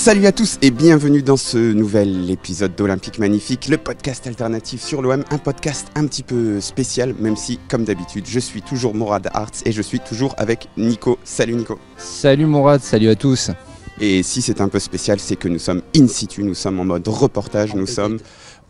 Salut à tous et bienvenue dans ce nouvel épisode d'Olympique Magnifique, le podcast alternatif sur l'OM, un podcast un petit peu spécial, même si, comme d'habitude, je suis toujours Mourad Arts et je suis toujours avec Nico. Salut Nico. Salut Mourad, salut à tous. Et si c'est un peu spécial, c'est que nous sommes in situ, nous sommes en mode reportage, nous sommes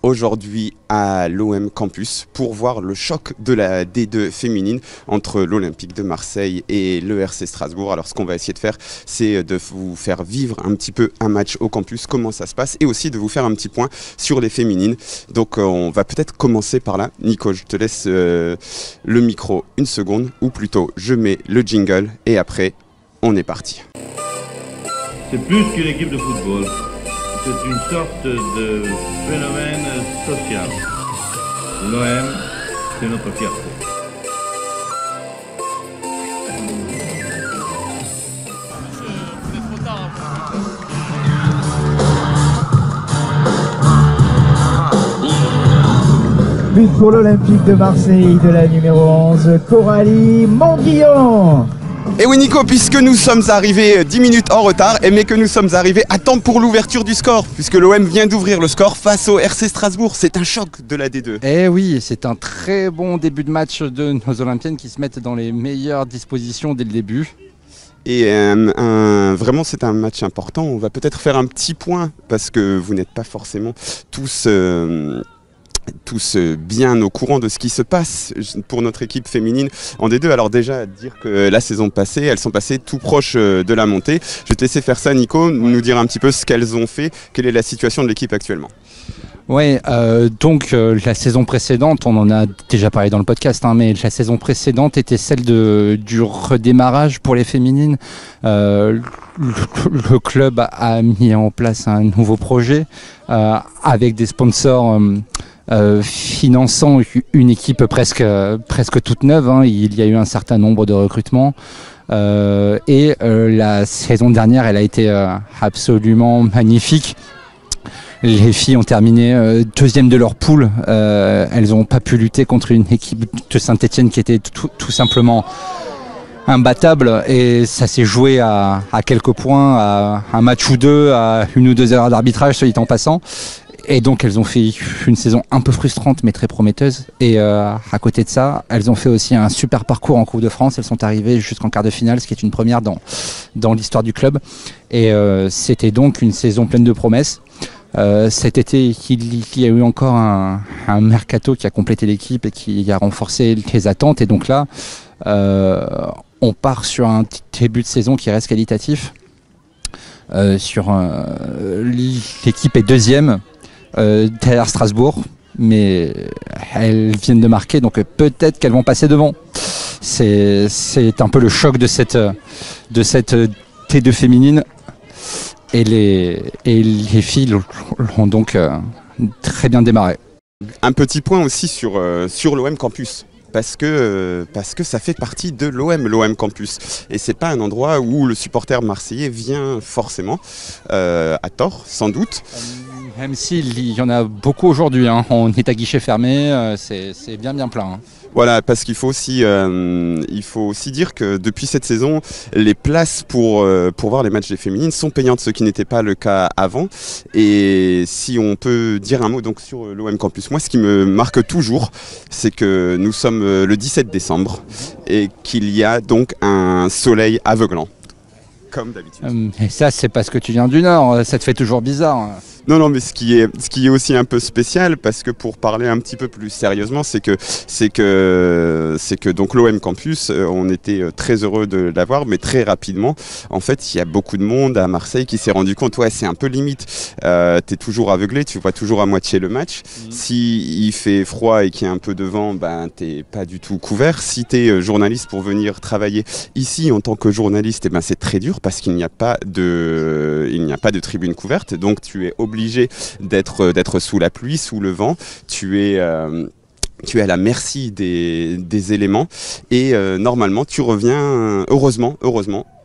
aujourd'hui à l'OM Campus pour voir le choc de la D2 féminine entre l'Olympique de Marseille et le RC Strasbourg. Alors ce qu'on va essayer de faire, c'est de vous faire vivre un petit peu un match au campus, comment ça se passe, et aussi de vous faire un petit point sur les féminines. Donc on va peut-être commencer par là. Nico, je te laisse le micro une seconde, ou plutôt je mets le jingle et après on est parti. C'est plus qu'une équipe de football. C'est une sorte de phénomène social. L'OM, c'est notre fierté. But pour l'Olympique de Marseille de la numéro 11, Coralie Mondillon. Et oui Nico, puisque nous sommes arrivés 10 minutes en retard, mais que nous sommes arrivés à temps pour l'ouverture du score, puisque l'OM vient d'ouvrir le score face au RC Strasbourg. C'est un choc de la D2. Eh oui, c'est un très bon début de match de nos Olympiennes qui se mettent dans les meilleures dispositions dès le début. Et vraiment c'est un match important. On va peut-être faire un petit point, parce que vous n'êtes pas forcément tous bien au courant de ce qui se passe pour notre équipe féminine en D2. Alors déjà, dire que la saison passée, elles sont passées tout proche de la montée. Je vais te laisser faire ça Nico, nous dire un petit peu ce qu'elles ont fait, quelle est la situation de l'équipe actuellement. Oui, donc la saison précédente, on en a déjà parlé dans le podcast, mais la saison précédente était celle du redémarrage pour les féminines. Le club a mis en place un nouveau projet avec des sponsors finançant une équipe presque toute neuve. Il y a eu un certain nombre de recrutements et la saison dernière elle a été absolument magnifique. Les filles ont terminé deuxième de leur poule. Elles n'ont pas pu lutter contre une équipe de Saint-Etienne qui était tout simplement imbattable, et ça s'est joué à quelques points, à un match ou deux, à une ou deux erreurs d'arbitrage, soit dit en passant. Et donc elles ont fait une saison un peu frustrante mais très prometteuse, et à côté de ça elles ont fait aussi un super parcours en Coupe de France. Elles sont arrivées jusqu'en quart de finale, ce qui est une première dans l'histoire du club, et c'était donc une saison pleine de promesses. Cet été il y a eu encore un mercato qui a complété l'équipe et qui a renforcé les attentes, et donc là on part sur un début de saison qui reste qualitatif. L'équipe est deuxième derrière Strasbourg, mais elles viennent de marquer, donc peut-être qu'elles vont passer devant. C'est un peu le choc de cette T2 féminine, et les filles l'ont donc très bien démarré. Un petit point aussi sur l'OM Campus. Parce que ça fait partie de l'OM Campus. Et c'est pas un endroit où le supporter marseillais vient forcément, à tort, sans doute. Même s'il y en a beaucoup aujourd'hui, on est à guichet fermé, c'est bien plein. Voilà, parce qu'il faut aussi dire que depuis cette saison, les places pour voir les matchs des féminines sont payantes, ce qui n'était pas le cas avant. Et si on peut dire un mot donc sur l'OM Campus, moi ce qui me marque toujours, c'est que nous sommes le 17 décembre et qu'il y a donc un soleil aveuglant, comme d'habitude. Et ça, c'est parce que tu viens du Nord, ça te fait toujours bizarre. Non, mais ce qui est aussi un peu spécial, parce que pour parler un petit peu plus sérieusement, c'est que donc l'OM Campus, on était très heureux de l'avoir, mais très rapidement, en fait, il y a beaucoup de monde à Marseille qui s'est rendu compte, ouais, c'est un peu limite. T'es toujours aveuglé, tu vois toujours à moitié le match. Si il fait froid et qu'il y a un peu de vent, t'es pas du tout couvert. Si t'es journaliste pour venir travailler ici en tant que journaliste, c'est très dur parce qu'il n'y a pas de tribune couverte, donc tu es obligé d'être sous la pluie, sous le vent. Tu es à la merci des éléments, et normalement tu reviens, heureusement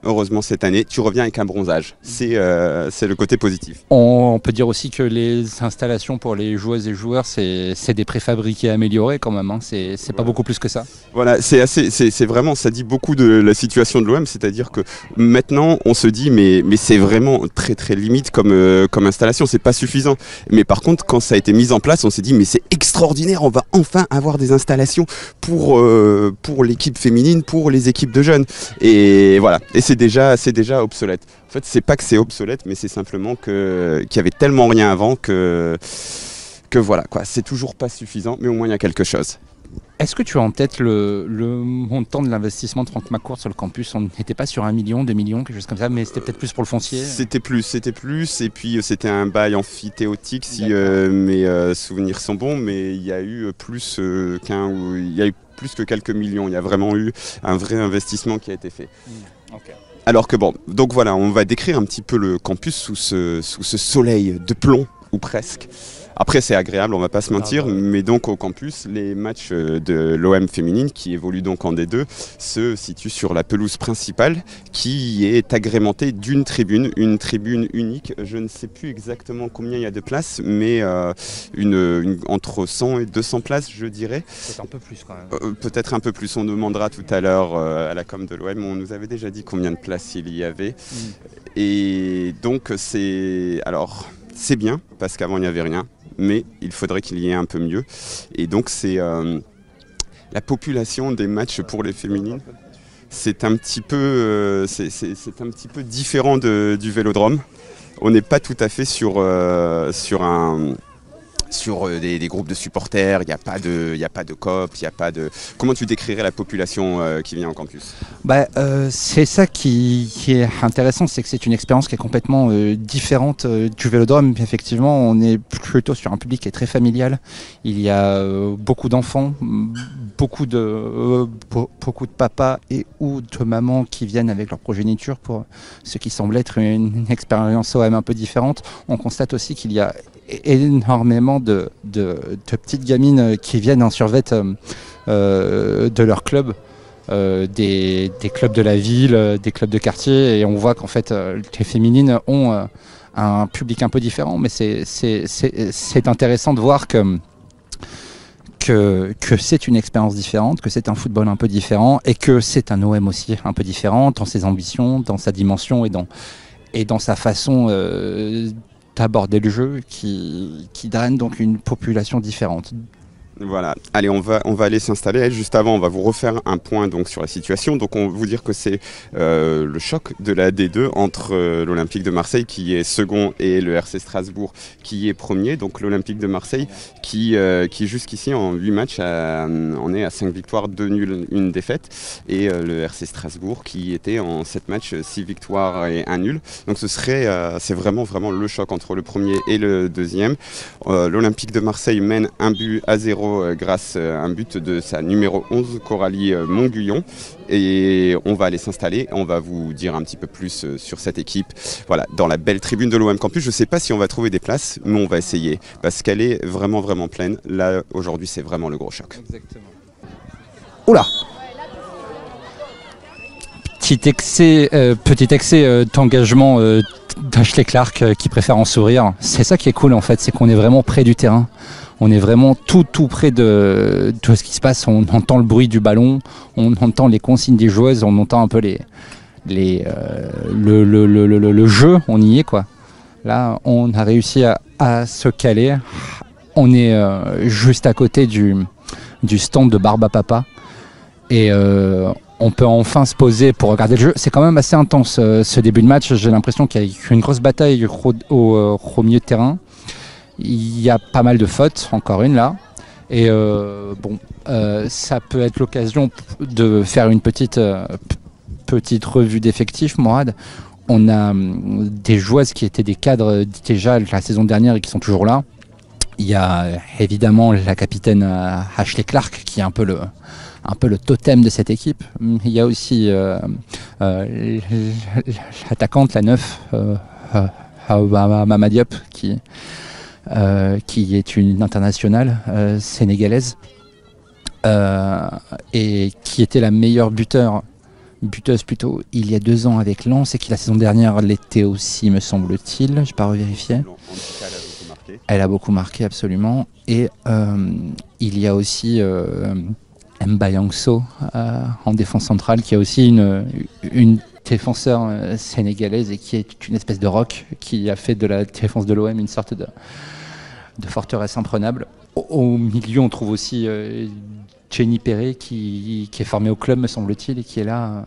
heureusement cette année, tu reviens avec un bronzage. C'est le côté positif. On peut dire aussi que les installations pour les joueuses et joueurs, c'est des préfabriqués améliorés quand même. Hein. C'est pas beaucoup plus que ça. Voilà, c'est vraiment, ça dit beaucoup de la situation de l'OM, c'est-à-dire que maintenant on se dit mais c'est vraiment très très limite comme installation, c'est pas suffisant. Mais par contre, quand ça a été mis en place, on s'est dit mais c'est extraordinaire, on va enfin avoir des installations pour l'équipe féminine, pour les équipes de jeunes. Et voilà, et c'est déjà obsolète. En fait, c'est pas que c'est obsolète, mais c'est simplement qu'il y avait tellement rien avant que voilà, quoi. C'est toujours pas suffisant, mais au moins il y a quelque chose. Est-ce que tu as en tête le montant de l'investissement de Franck McCourt sur le campus? On n'était pas sur 1 million, 2 millions, quelque chose comme ça, mais c'était peut-être plus pour le foncier. C'était plus, et puis c'était un bail amphithéotique si mes souvenirs sont bons, mais il y a eu plus que quelques millions. Il y a vraiment eu un vrai investissement qui a été fait. Okay. Alors que bon, donc voilà, on va décrire un petit peu le campus sous ce soleil de plomb, ou presque. Après c'est agréable, on va pas se mentir, mais donc au campus, les matchs de l'OM féminine qui évolue donc en D2 se situent sur la pelouse principale qui est agrémentée d'une tribune, une tribune unique. Je ne sais plus exactement combien il y a de places, mais entre 100 et 200 places je dirais. Peut-être un peu plus quand même. Peut-être un peu plus, on demandera tout à l'heure à la com de l'OM, on nous avait déjà dit combien de places il y avait. Et donc c'est bien, parce qu'avant il n'y avait rien. Mais il faudrait qu'il y ait un peu mieux. Et donc c'est la population des matchs pour les féminines. C'est un petit peu différent du Vélodrome. On n'est pas tout à fait sur des groupes de supporters, il n'y a pas de COP, il n'y a pas de... Comment tu décrirais la population qui vient en campus? C'est ça qui est intéressant, c'est que c'est une expérience qui est complètement différente du Vélodrome. Effectivement, on est plutôt sur un public qui est très familial. Il y a beaucoup d'enfants, beaucoup de papas et ou de mamans qui viennent avec leur progéniture pour ce qui semble être une expérience OM un peu différente. On constate aussi qu'il y a énormément de petites gamines qui viennent en survêt de leur club, des clubs de la ville, des clubs de quartier, et on voit qu'en fait les féminines ont un public un peu différent, mais c'est intéressant de voir que c'est une expérience différente, que c'est un football un peu différent, et que c'est un OM aussi un peu différent dans ses ambitions, dans sa dimension et dans sa façon d'aborder le jeu qui draine donc une population différente. Voilà, allez, on va aller s'installer. Juste avant, on va vous refaire un point donc sur la situation. Donc on va vous dire que c'est le choc de la D2 entre l'Olympique de Marseille qui est second et le RC Strasbourg qui est premier. Donc l'Olympique de Marseille qui jusqu'ici en 8 matchs on est à 5 victoires, 2 nuls, 1 défaite. Et le RC Strasbourg qui était en 7 matchs, 6 victoires et 1 nul. Donc c'est vraiment le choc entre le premier et le deuxième. L'Olympique de Marseille mène 1-0 grâce à un but de sa numéro 11, Coralie Monguyon. Et on va aller s'installer, on va vous dire un petit peu plus sur cette équipe. Voilà, dans la belle tribune de l'OM Campus. Je ne sais pas si on va trouver des places, mais on va essayer parce qu'elle est vraiment pleine. Là, aujourd'hui, c'est vraiment le gros choc. Exactement. Oula! Petit excès d'engagement d'Ashley Clark qui préfère en sourire. C'est ça qui est cool en fait, c'est qu'on est vraiment près du terrain. On est vraiment tout près de ce qui se passe. On entend le bruit du ballon, on entend les consignes des joueuses, on entend un peu le jeu, on y est quoi. Là, on a réussi à se caler. On est juste à côté du stand de Barba Papa. Et on peut enfin se poser pour regarder le jeu. C'est quand même assez intense ce début de match. J'ai l'impression qu'il y a eu une grosse bataille au milieu de terrain. Il y a pas mal de fautes, encore une là. Et ça peut être l'occasion de faire une petite revue d'effectifs, Mourad. On a des joueuses qui étaient des cadres déjà la saison dernière et qui sont toujours là. Il y a évidemment la capitaine Ashley Clark qui est un peu le totem de cette équipe. Il y a aussi l'attaquante, la 9, Mama Diop, qui est une internationale sénégalaise et qui était la meilleure buteur buteuse plutôt il y a 2 ans avec Lens et qui la saison dernière l'était aussi, me semble-t-il. Je n'ai pas revérifié. En tout cas, elle a beaucoup marqué. Elle a beaucoup marqué, absolument. Et il y a aussi Mbayang Soh en défense centrale, qui a aussi une défenseur sénégalaise et qui est une espèce de roc qui a fait de la défense de l'OM une sorte de forteresse imprenable. Au milieu, on trouve aussi Jenny Perret qui est formée au club, me semble-t-il, et qui est là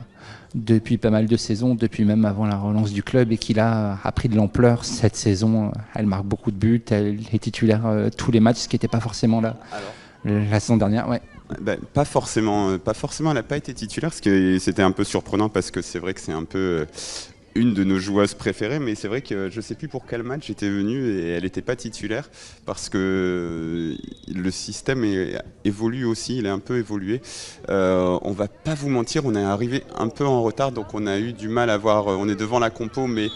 depuis pas mal de saisons, depuis même avant la relance du club, et qui là a pris de l'ampleur cette saison. Elle marque beaucoup de buts, elle est titulaire tous les matchs, ce qui n'était pas forcément là la saison dernière. Ouais. Pas forcément, elle n'a pas été titulaire, ce que c'était un peu surprenant parce que c'est vrai que c'est un peu une de nos joueuses préférées, mais c'est vrai que je ne sais plus pour quel match j'étais venu et elle n'était pas titulaire parce que le système évolue aussi, il a un peu évolué. On va pas vous mentir, on est arrivé un peu en retard, donc on a eu du mal à voir, on est devant la compo, mais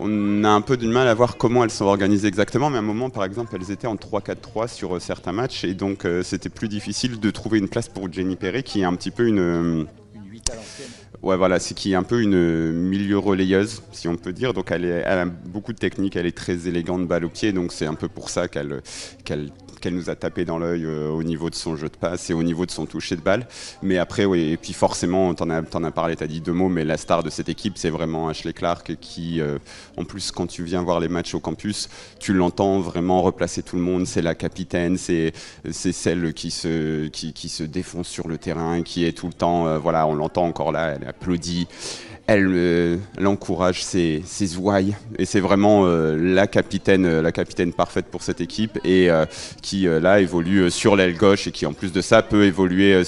on a un peu du mal à voir comment elles sont organisées exactement, mais à un moment, par exemple, elles étaient en 3-4-3 sur certains matchs, et donc c'était plus difficile de trouver une place pour Jenny Perret, qui est un petit peu une 8 à l'ancienne. Ouais, voilà, c'est qui est un peu une milieu relayeuse, si on peut dire. Donc elle a beaucoup de technique, elle est très élégante, balle au pied, donc c'est un peu pour ça qu'elle nous a tapé dans l'œil au niveau de son jeu de passe et au niveau de son toucher de balle. Mais après, oui, et puis forcément, t'en as parlé, t'as dit 2 mots, mais la star de cette équipe, c'est vraiment Ashley Clark qui, en plus, quand tu viens voir les matchs au campus, tu l'entends vraiment replacer tout le monde. C'est la capitaine, c'est celle qui se défonce sur le terrain, qui est tout le temps, voilà, on l'entend encore là, elle applaudit. Elle encourage ses ouailles et c'est vraiment la capitaine parfaite pour cette équipe et qui là évolue sur l'aile gauche et qui en plus de ça peut évoluer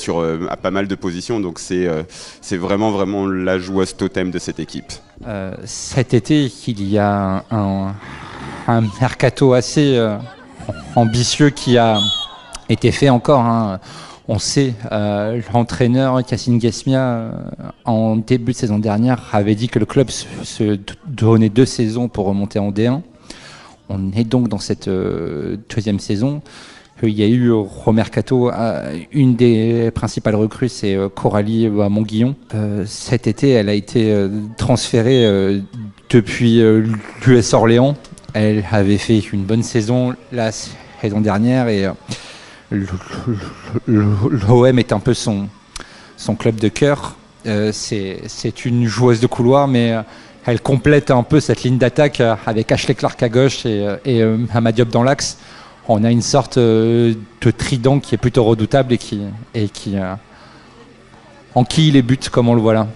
à pas mal de positions, donc c'est vraiment la joueuse totem de cette équipe. Cet été, il y a un mercato assez ambitieux qui a été fait encore. Hein. On sait, l'entraîneur Cassine Guesmia, en début de saison dernière, avait dit que le club se donnait 2 saisons pour remonter en D1. On est donc dans cette 2e saison. Il y a eu au mercato, une des principales recrues, c'est Coralie Monguillon. Cet été, elle a été transférée depuis l'US Orléans. Elle avait fait une bonne saison la saison dernière et l'OM est un peu son club de cœur. C'est une joueuse de couloir, mais elle complète un peu cette ligne d'attaque avec Ashley Clark à gauche et Hamad Diop dans l'axe. On a une sorte de trident qui est plutôt redoutable et qui enquille les buts comme on le voit là.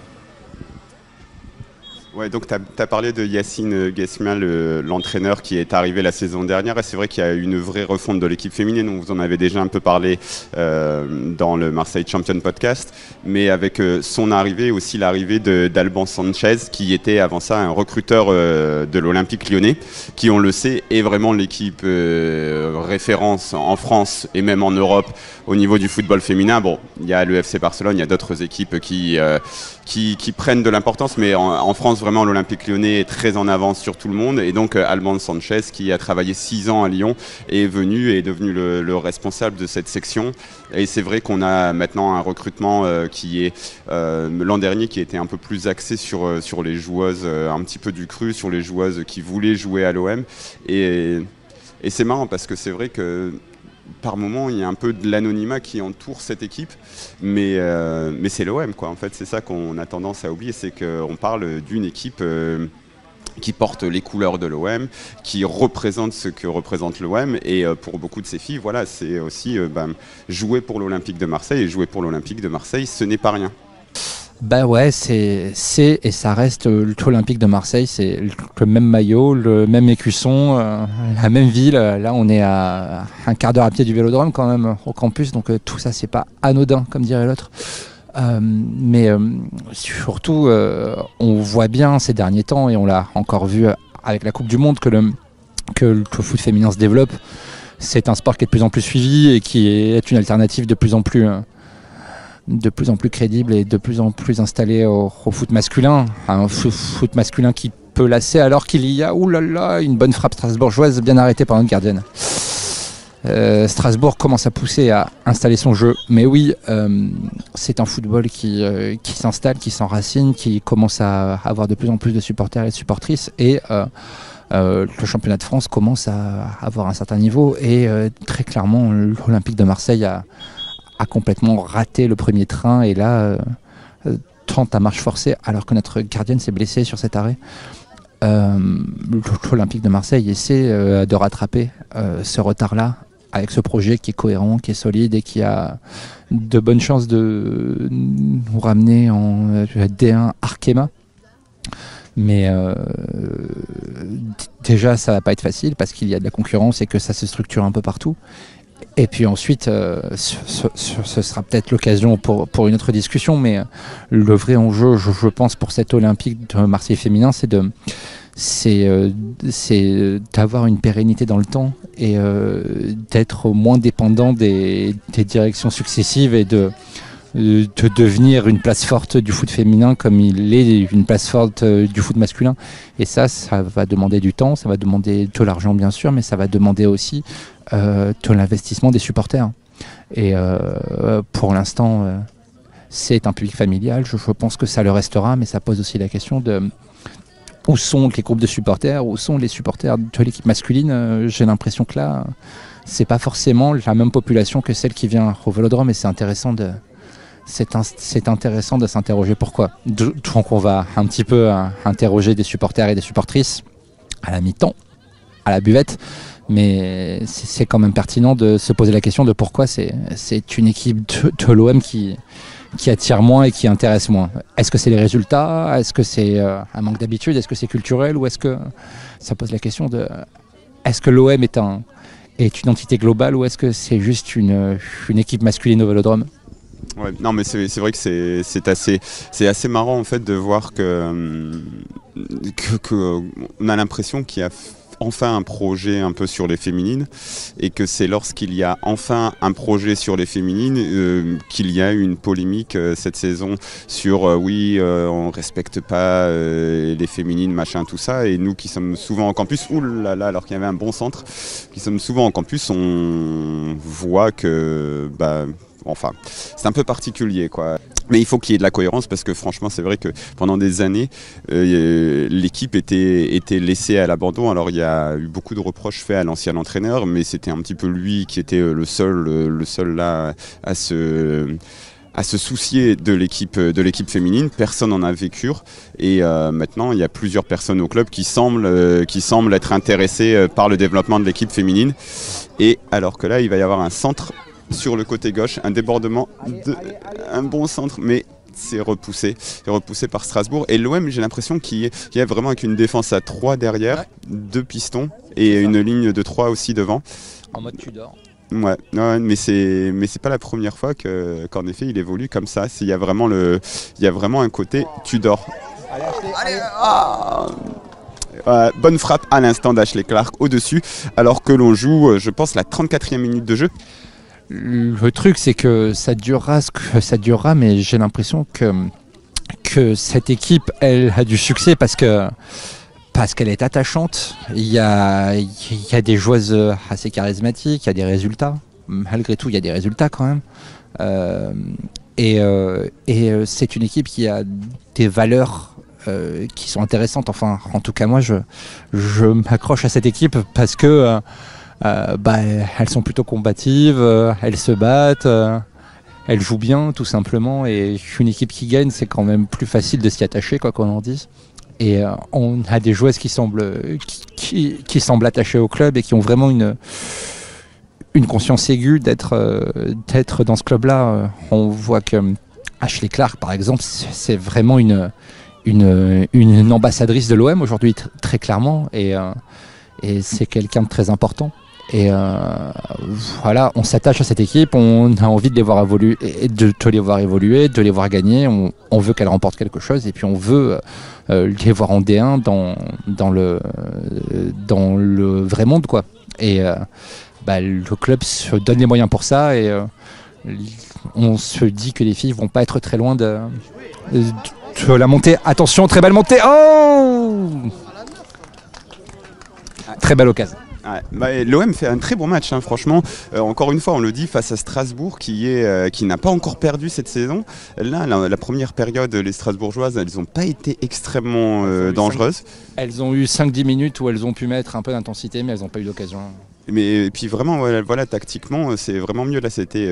Ouais, donc tu as parlé de Yacine Guesmia, l'entraîneur qui est arrivé la saison dernière, et c'est vrai qu'il y a une vraie refonte de l'équipe féminine. On vous en avait déjà un peu parlé dans le Marseille Champion podcast, mais avec son arrivée, aussi l'arrivée d'Alban Sanchez, qui était avant ça un recruteur de l'Olympique Lyonnais, qui, on le sait, est vraiment l'équipe référence en France et même en Europe au niveau du football féminin. Bon, il y a le FC Barcelone, il y a d'autres équipes qui prennent de l'importance, mais en France, vraiment, l'Olympique Lyonnais est très en avance sur tout le monde. Et donc, Alban Sanchez, qui a travaillé 6 ans à Lyon, est devenu le responsable de cette section. Et c'est vrai qu'on a maintenant un recrutement qui est, l'an dernier, qui était un peu plus axé sur les joueuses un petit peu du cru, sur les joueuses qui voulaient jouer à l'OM. Et c'est marrant parce que c'est vrai que par moment, il y a un peu de l'anonymat qui entoure cette équipe, mais c'est l'OM, quoi. En fait, c'est ça qu'on a tendance à oublier, c'est qu'on parle d'une équipe qui porte les couleurs de l'OM, qui représente ce que représente l'OM, et pour beaucoup de ces filles, voilà, c'est aussi jouer pour l'Olympique de Marseille, et jouer pour l'Olympique de Marseille, ce n'est pas rien. Bah ouais, c'est et ça reste l'Olympique de Marseille, c'est le même maillot, le même écusson, la même ville. Là, on est à un quart d'heure à pied du Vélodrome quand même au campus, donc tout ça, c'est pas anodin, comme dirait l'autre. Mais surtout, on voit bien ces derniers temps, et on l'a encore vu avec la Coupe du Monde, que le foot féminin se développe. C'est un sport qui est de plus en plus suivi et qui est une alternative de plus en plus crédible et de plus en plus installé au foot masculin. Un foot masculin qui peut lasser alors qu'il y a une bonne frappe strasbourgeoise bien arrêtée par notre gardienne. Strasbourg commence à pousser à installer son jeu. Mais oui, c'est un football qui s'installe, qui s'enracine, qui commence à avoir de plus en plus de supporters et de supportrices. Et le championnat de France commence à avoir un certain niveau. Et très clairement, l'Olympique de Marseille a complètement raté le premier train. Et là, tente à marche forcée, alors que notre gardienne s'est blessée sur cet arrêt. L'Olympique de Marseille essaie de rattraper ce retard-là avec ce projet qui est cohérent, qui est solide et qui a de bonnes chances de nous ramener en D1 Arkema. Mais déjà, ça va pas être facile parce qu'il y a de la concurrence et que ça se structure un peu partout. Et puis ensuite, ce sera peut-être l'occasion pour une autre discussion, mais le vrai enjeu, je pense, pour cet Olympique de Marseille féminin, c'est d'avoir une pérennité dans le temps et d'être moins dépendant des directions successives et de devenir une place forte du foot féminin comme il est une place forte du foot masculin. Et ça va demander du temps, ça va demander de l'argent bien sûr, mais ça va demander aussi de l'investissement des supporters. Et pour l'instant, c'est un public familial, je pense que ça le restera, mais ça pose aussi la question de où sont les groupes de supporters, où sont les supporters de l'équipe masculine. J'ai l'impression que là, c'est pas forcément la même population que celle qui vient au Vélodrome, et c'est intéressant de s'interroger pourquoi. Donc on va un petit peu interroger des supporters et des supportrices à la mi-temps, à la buvette, mais c'est quand même pertinent de se poser la question de pourquoi c'est une équipe de l'OM qui attire moins et qui intéresse moins. Est-ce que c'est les résultats? Est-ce que c'est un manque d'habitude? Est-ce que c'est culturel? Ou est-ce que ça pose la question de est-ce que l'OM est une entité globale ou est-ce que c'est juste une équipe masculine au Vélodrome? Ouais, non mais c'est vrai que c'est assez marrant en fait de voir que on a l'impression qu'il y a enfin un projet un peu sur les féminines et que c'est lorsqu'il y a enfin un projet sur les féminines qu'il y a une polémique cette saison sur on respecte pas les féminines machin tout ça, et nous qui sommes souvent en campus, alors qu'il y avait un bon centre, qui sommes souvent en campus, on voit que enfin, c'est un peu particulier, quoi. Mais il faut qu'il y ait de la cohérence parce que franchement, c'est vrai que pendant des années, l'équipe était laissée à l'abandon. Alors, il y a eu beaucoup de reproches faits à l'ancien entraîneur, mais c'était un petit peu lui qui était le seul là à se soucier de l'équipe féminine. Personne n'en a vécu. Et maintenant, il y a plusieurs personnes au club qui semblent être intéressées par le développement de l'équipe féminine. Et alors que là, il va y avoir un centre sur le côté gauche, un débordement, un bon centre, mais c'est repoussé par Strasbourg. Et l'OM, j'ai l'impression qu'il y a vraiment avec une défense à 3 derrière, 2 pistons et une ligne de 3 aussi devant. En mode Tudor. Ouais, mais c'est pas la première fois qu'en effet il évolue comme ça. Il y a vraiment un côté Tudor. Bonne frappe à l'instant d'Ashley Clark au-dessus, alors que l'on joue, je pense, la 34e minute de jeu. Le truc, c'est que ça durera ce que ça durera, mais j'ai l'impression que cette équipe, elle a du succès parce qu'elle est attachante. Il y a des joueuses assez charismatiques, il y a des résultats. Malgré tout, il y a des résultats quand même. Et c'est une équipe qui a des valeurs qui sont intéressantes. Enfin, en tout cas, moi, je m'accroche à cette équipe parce que elles sont plutôt combatives, elles se battent, elles jouent bien tout simplement, et une équipe qui gagne, c'est quand même plus facile de s'y attacher, quoi qu'on en dise. Et on a des joueuses qui semblent attachées au club et qui ont vraiment une conscience aiguë d'être dans ce club-là. On voit que Ashley Clark, par exemple, c'est vraiment une ambassadrice de l'OM aujourd'hui, très clairement, et c'est quelqu'un de très important. Et voilà, on s'attache à cette équipe, on a envie de les voir évoluer, de les voir gagner, on veut qu'elles remportent quelque chose, et puis on veut les voir en D1 dans le vrai monde, quoi. Et le club se donne les moyens pour ça, et on se dit que les filles vont pas être très loin de la montée. Attention, très belle montée. Oh, très belle occasion. Ouais, l'OM fait un très bon match, hein, franchement. Encore une fois, on le dit, face à Strasbourg qui n'a pas encore perdu cette saison. Là, la première période, les Strasbourgeoises, elles n'ont pas été extrêmement dangereuses. Elles ont eu 5-10 minutes où elles ont pu mettre un peu d'intensité, mais elles n'ont pas eu d'occasion. Mais et puis vraiment, voilà, tactiquement, c'est vraiment mieux. Là, c'était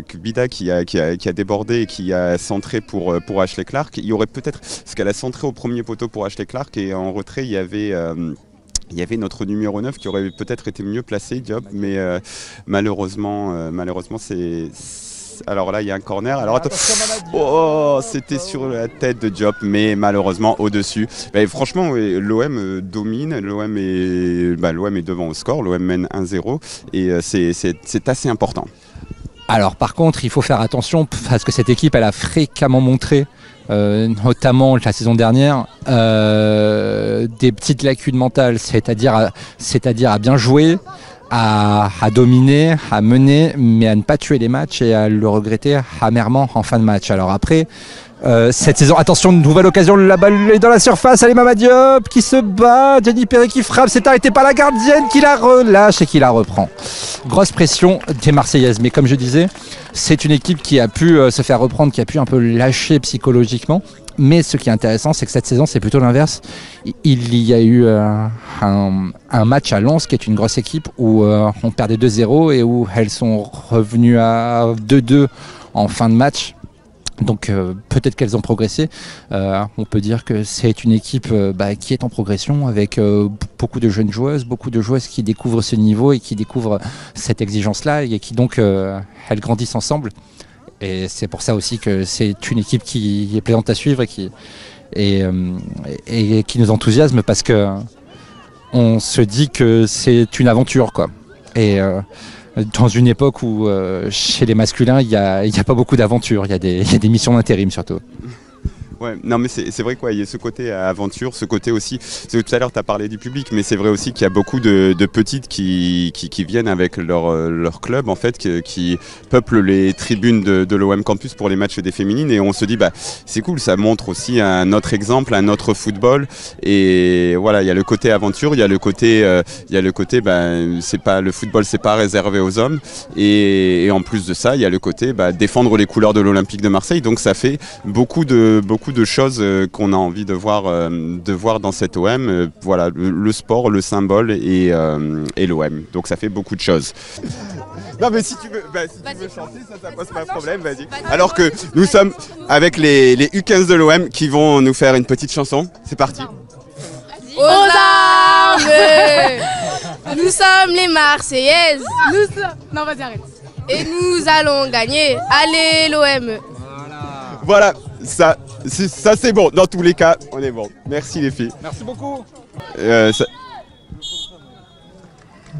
Kubida qui a débordé et qui a centré pour Ashley Clark. Il y aurait peut-être, parce qu'elle a centré au premier poteau pour Ashley Clark, et en retrait, il y avait notre numéro 9 qui aurait peut-être été mieux placé, Diop, mais malheureusement, c'est... Alors là, il y a un corner. Alors attends. Oh, c'était sur la tête de Diop, mais malheureusement au-dessus. Mais franchement, l'OM domine. L'OM est devant au score. L'OM mène 1-0 et c'est assez important. Alors par contre, il faut faire attention parce que cette équipe, elle a fréquemment montré, notamment la saison dernière, des petites lacunes mentales, c'est-à-dire à bien jouer, à dominer, à mener, mais à ne pas tuer les matchs et à le regretter amèrement en fin de match. Alors après, cette saison, attention, une nouvelle occasion, la balle est dans la surface, allez Mama Diop qui se bat, Jenny Perry qui frappe, c'est arrêté par la gardienne qui la relâche et qui la reprend. Grosse pression des Marseillaises, mais comme je disais, c'est une équipe qui a pu se faire reprendre, qui a pu un peu lâcher psychologiquement. Mais ce qui est intéressant, c'est que cette saison, c'est plutôt l'inverse. Il y a eu un match à Lens, qui est une grosse équipe, où on perdait 2-0 et où elles sont revenues à 2-2 en fin de match. Donc peut-être qu'elles ont progressé. On peut dire que c'est une équipe qui est en progression avec beaucoup de jeunes joueuses qui découvrent ce niveau et qui découvrent cette exigence-là et qui donc elles grandissent ensemble. Et c'est pour ça aussi que c'est une équipe qui est plaisante à suivre et qui nous enthousiasme parce que on se dit que c'est une aventure, quoi. Et dans une époque où chez les masculins il y a pas beaucoup d'aventures, il y a des missions d'intérim surtout. Ouais, non mais c'est vrai quoi, il y a ce côté aventure, ce côté aussi, tout à l'heure tu as parlé du public, mais c'est vrai aussi qu'il y a beaucoup de petites qui viennent avec leur club en fait, qui peuplent les tribunes de l'OM Campus pour les matchs des féminines et on se dit c'est cool, ça montre aussi un autre exemple, un autre football et voilà, il y a le côté aventure, il y a le côté c'est pas le football, c'est pas réservé aux hommes et en plus de ça, il y a le côté défendre les couleurs de l'Olympique de Marseille, donc ça fait beaucoup de choses qu'on a envie de voir dans cette OM. Voilà, le sport, le symbole et l'OM. Donc ça fait beaucoup de choses. Non mais si tu veux chanter, ça pose pas de problème, vas-y. Alors que nous sommes avec les U15 de l'OM qui vont nous faire une petite chanson. C'est parti. Aux armes. Nous sommes les Marseillaises. Non, vas-y, arrête. Et nous allons gagner. Allez l'OM. Voilà, ça c'est bon. Dans tous les cas, on est bon. Merci les filles. Merci beaucoup.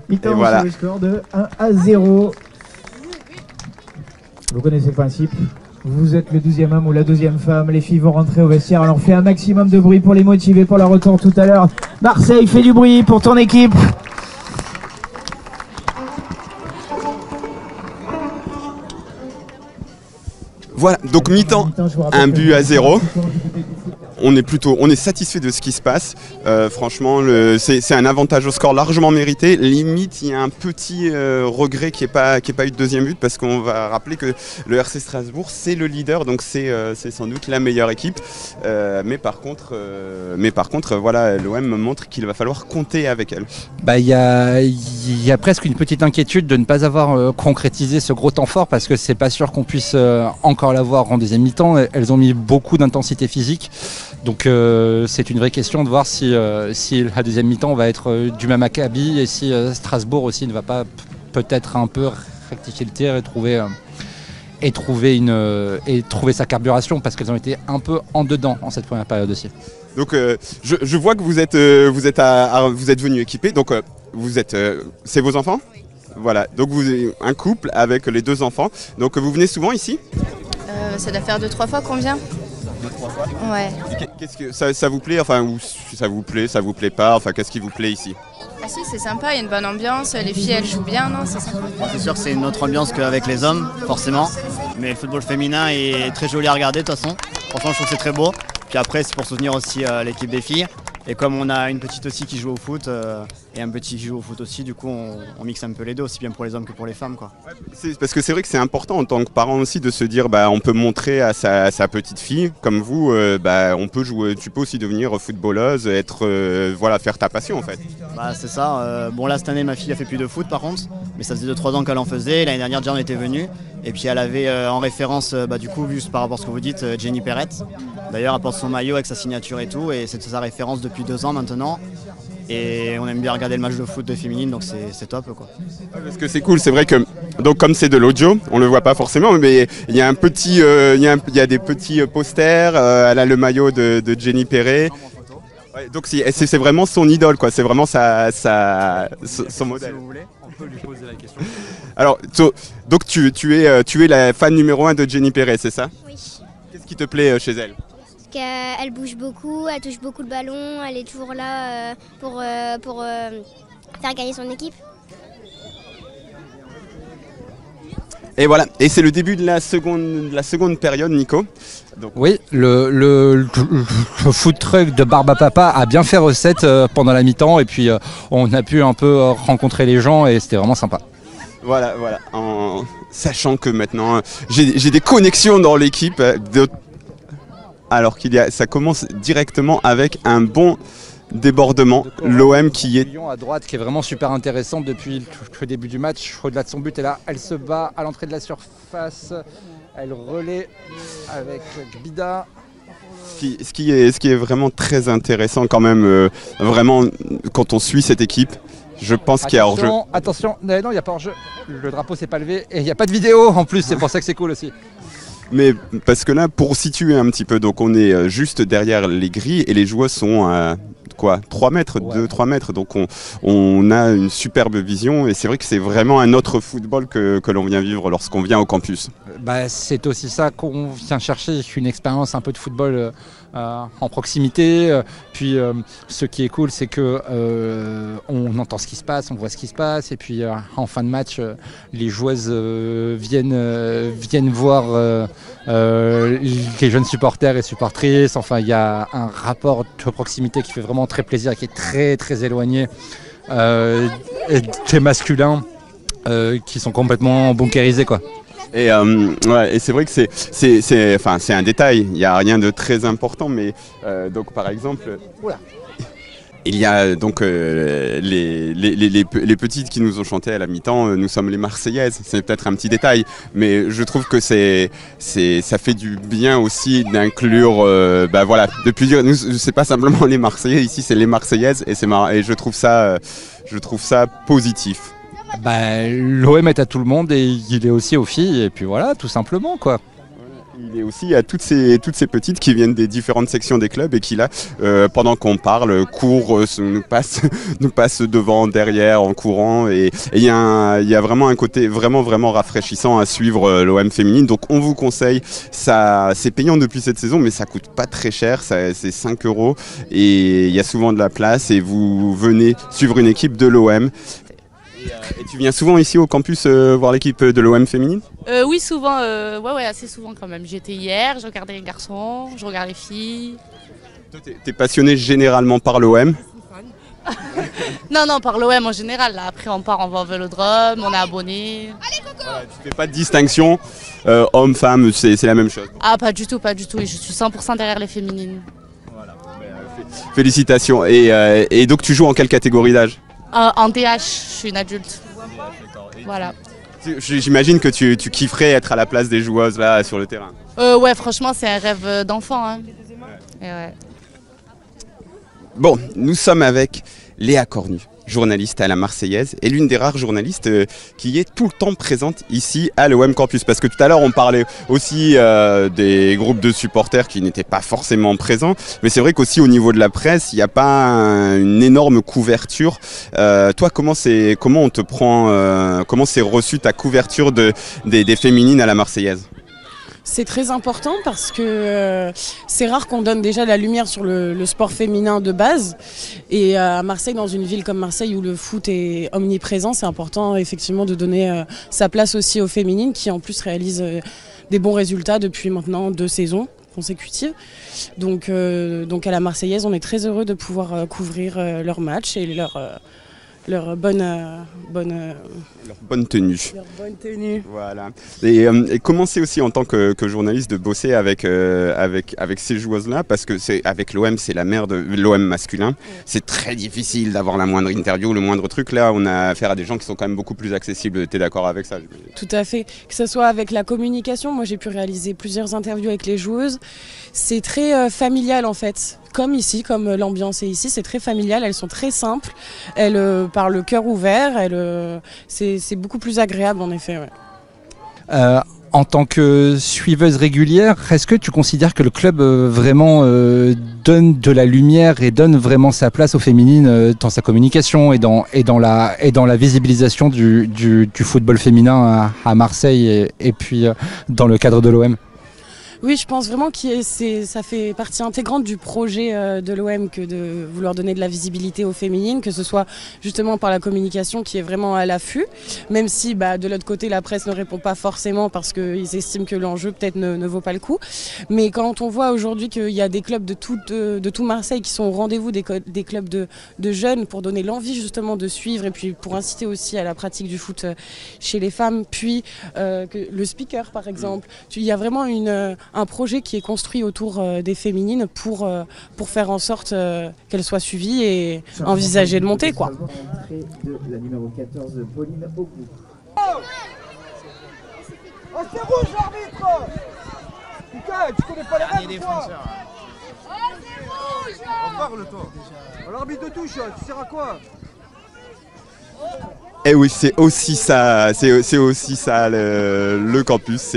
Mi-temps voilà. sur le score de 1-0. Vous connaissez le principe. Vous êtes le 12e homme ou la 12e femme. Les filles vont rentrer au vestiaire. Alors on fait un maximum de bruit pour les motiver pour leur retour tout à l'heure. Marseille, fais du bruit pour ton équipe. Voilà, donc mi-temps, 1-0. On est satisfait de ce qui se passe. Franchement, c'est un avantage au score largement mérité. Limite, il y a un petit regret qu'il n'y ait pas eu de deuxième but parce qu'on va rappeler que le RC Strasbourg, c'est le leader, donc c'est sans doute la meilleure équipe. Mais par contre, voilà, l'OM montre qu'il va falloir compter avec elle. Il y a presque une petite inquiétude de ne pas avoir concrétisé ce gros temps fort parce que c'est pas sûr qu'on puisse encore l'avoir en deuxième mi-temps. Elles ont mis beaucoup d'intensité physique. Donc c'est une vraie question de voir si la deuxième mi-temps va être du même acabit et si Strasbourg aussi ne va pas peut-être un peu rectifier le tir et trouver sa carburation parce qu'elles ont été un peu en dedans en cette première période aussi. Donc je vois que vous êtes venus équipés. Donc c'est vos enfants ? Oui. Voilà. Donc vous êtes un couple avec les deux enfants. Donc vous venez souvent ici ? Ça doit faire 2-3 fois qu'on vient. 2-3 fois ? Ouais. Qu'est-ce que ça vous plaît, enfin, ou ça vous plaît pas, enfin, qu'est-ce qui vous plaît ici ? Ah si, c'est sympa, il y a une bonne ambiance, les filles elles jouent bien, non, c'est sympa. C'est sûr que c'est une autre ambiance qu'avec les hommes, forcément. Mais le football féminin est très joli à regarder de toute façon. Franchement, je trouve que c'est très beau. Puis après, c'est pour soutenir aussi l'équipe des filles. Et comme on a une petite aussi qui joue au foot et un petit qui joue au foot aussi, du coup on mixe un peu les deux, aussi bien pour les hommes que pour les femmes, quoi. Parce que c'est vrai que c'est important en tant que parent aussi de se dire on peut montrer à sa petite fille, comme vous, on peut jouer, tu peux aussi devenir footballeuse, faire ta passion en fait. C'est ça. Bon là cette année ma fille a fait plus de foot par contre, mais ça faisait 2-3 ans qu'elle en faisait. L'année dernière déjà on était venus et puis elle avait en référence du coup vu par rapport à ce que vous dites Jenny Perrette. D'ailleurs elle porte son maillot avec sa signature et tout et c'est sa référence depuis 2 ans maintenant. Et on aime bien regarder le match de foot de féminine, donc c'est top quoi. Parce que c'est cool, c'est vrai que donc comme c'est de l'audio, on le voit pas forcément, mais il y a il y a des petits posters. Elle a le maillot de Jenny Perret. Ouais, donc c'est vraiment son idole quoi. C'est vraiment son modèle. Si vous voulez, on peut lui poser la question. Alors donc tu es la fan numéro 1 de Jenny Perret, c'est ça? Oui. Qu'est-ce qui te plaît chez elle? Elle bouge beaucoup, elle touche beaucoup le ballon, elle est toujours là pour faire gagner son équipe. Et voilà, et c'est le début de la seconde période, Nico. Donc... Oui, le food truck de Barba Papa a bien fait recette pendant la mi-temps et puis on a pu un peu rencontrer les gens et c'était vraiment sympa. Voilà, en sachant que maintenant j'ai des connexions dans l'équipe. Alors ça commence directement avec un bon débordement. L'OM qui est à droite qui est vraiment super intéressante depuis le début du match. Au-delà de son but, et là, elle se bat à l'entrée de la surface. Elle relaie avec Gbida. Ce qui est vraiment très intéressant quand même, vraiment quand on suit cette équipe. Je pense qu'il y a hors-jeu. Attention, non, il n'y a pas hors-jeu. Le drapeau s'est pas levé et il n'y a pas de vidéo en plus. C'est pour ça que c'est cool aussi. Mais parce que là, pour situer un petit peu, donc on est juste derrière les grilles et les joueurs sont à 3 mètres, 2-3 mètres. Donc on a une superbe vision et c'est vrai que c'est vraiment un autre football que l'on vient vivre lorsqu'on vient au campus. C'est aussi ça qu'on vient chercher, une expérience un peu de football en proximité. Puis ce qui est cool, c'est que on entend ce qui se passe, on voit ce qui se passe. Et puis en fin de match, les joueuses viennent voir les jeunes supporters et supportrices. Enfin, il y a un rapport de proximité qui fait vraiment très plaisir, qui est très très éloigné des masculins qui sont complètement bunkérisés quoi. Et c'est vrai que c'est un détail, il n'y a rien de très important, mais donc par exemple, il y a donc les petites qui nous ont chanté à la mi-temps, nous sommes les Marseillaises, c'est peut-être un petit détail, mais je trouve que ça fait du bien aussi d'inclure, depuis dire, c'est pas simplement les Marseillais, ici c'est les Marseillaises et je trouve ça positif. L'OM est à tout le monde et il est aussi aux filles et puis voilà, tout simplement quoi. Il est aussi à toutes ces petites qui viennent des différentes sections des clubs et qui là, pendant qu'on parle, courent, nous passent devant, derrière, en courant. Et il y a vraiment un côté vraiment rafraîchissant à suivre l'OM féminine. Donc on vous conseille, c'est payant depuis cette saison, mais ça coûte pas très cher, c'est 5 € et il y a souvent de la place et vous venez suivre une équipe de l'OM. Et tu viens souvent ici au campus voir l'équipe de l'OM féminine? Oui, souvent, assez souvent quand même. J'étais hier, je regardais les garçons, je regarde les filles. Toi, t'es passionné généralement par l'OM? Non, par l'OM en général. Là. Après, on part, on va au Vélodrome, on est abonné. Voilà, tu fais pas de distinction, homme, femme, c'est la même chose. Ah, pas du tout. Et je suis 100% derrière les féminines. Voilà. Félicitations. Et donc, tu joues en quelle catégorie d'âge? En DH, je suis une adulte. Voilà. J'imagine que tu kifferais être à la place des joueuses là sur le terrain. Ouais, franchement, c'est un rêve d'enfant. Hein. Ouais. Bon, nous sommes avec Léa Cornu, journaliste à la Marseillaise et l'une des rares journalistes qui est tout le temps présente ici à l'OM Campus. Parce que tout à l'heure on parlait aussi des groupes de supporters qui n'étaient pas forcément présents, mais c'est vrai qu'aussi au niveau de la presse, il n'y a pas une énorme couverture. Toi, comment on te prend, comment c'est reçu ta couverture des féminines à la Marseillaise? C'est très important parce que c'est rare qu'on donne déjà la lumière sur le sport féminin de base. Et à Marseille, dans une ville comme Marseille où le foot est omniprésent, c'est important effectivement de donner sa place aussi aux féminines qui en plus réalisent des bons résultats depuis maintenant 2 saisons. consécutives. Donc à la Marseillaise, on est très heureux de pouvoir couvrir leur match et leur bonne tenue. Leur bonne tenue. Voilà. Et comment c'est aussi en tant que journaliste de bosser avec ces joueuses-là, parce que avec l'OM, c'est la mère de l'OM masculin. Ouais. C'est très difficile d'avoir la moindre interview, le moindre truc. Là, on a affaire à des gens qui sont quand même beaucoup plus accessibles. Tu es d'accord avec ça? Tout à fait. Que ce soit avec la communication, moi j'ai pu réaliser plusieurs interviews avec les joueuses. C'est très familial en fait. Comme ici, comme l'ambiance est ici, c'est très familial, elles sont très simples, elles parlent le cœur ouvert, c'est beaucoup plus agréable en effet. Ouais. En tant que suiveuse régulière, est-ce que tu considères que le club vraiment donne de la lumière et donne vraiment sa place aux féminines dans sa communication et dans la visibilisation du football féminin à Marseille et puis dans le cadre de l'OM? Oui, je pense vraiment que ça fait partie intégrante du projet de l'OM que de vouloir donner de la visibilité aux féminines, que ce soit justement par la communication qui est vraiment à l'affût, même si de l'autre côté la presse ne répond pas forcément parce qu'ils estiment que l'enjeu peut-être ne vaut pas le coup. Mais quand on voit aujourd'hui qu'il y a des clubs de tout Marseille qui sont au rendez-vous, des clubs de jeunes pour donner l'envie justement de suivre et puis pour inciter aussi à la pratique du foot chez les femmes, puis le speaker par exemple, il y a vraiment un projet qui est construit autour des féminines pour faire en sorte qu'elles soient suivies et envisager de monter, quoi. La numéro 14, Pauline Aucourt. Oh, c'est rouge l'arbitre! Putain, tu connais pas les règles, toi? On parle, toi. L'arbitre de touche, tu sers à quoi? Eh oui, c'est aussi ça le campus,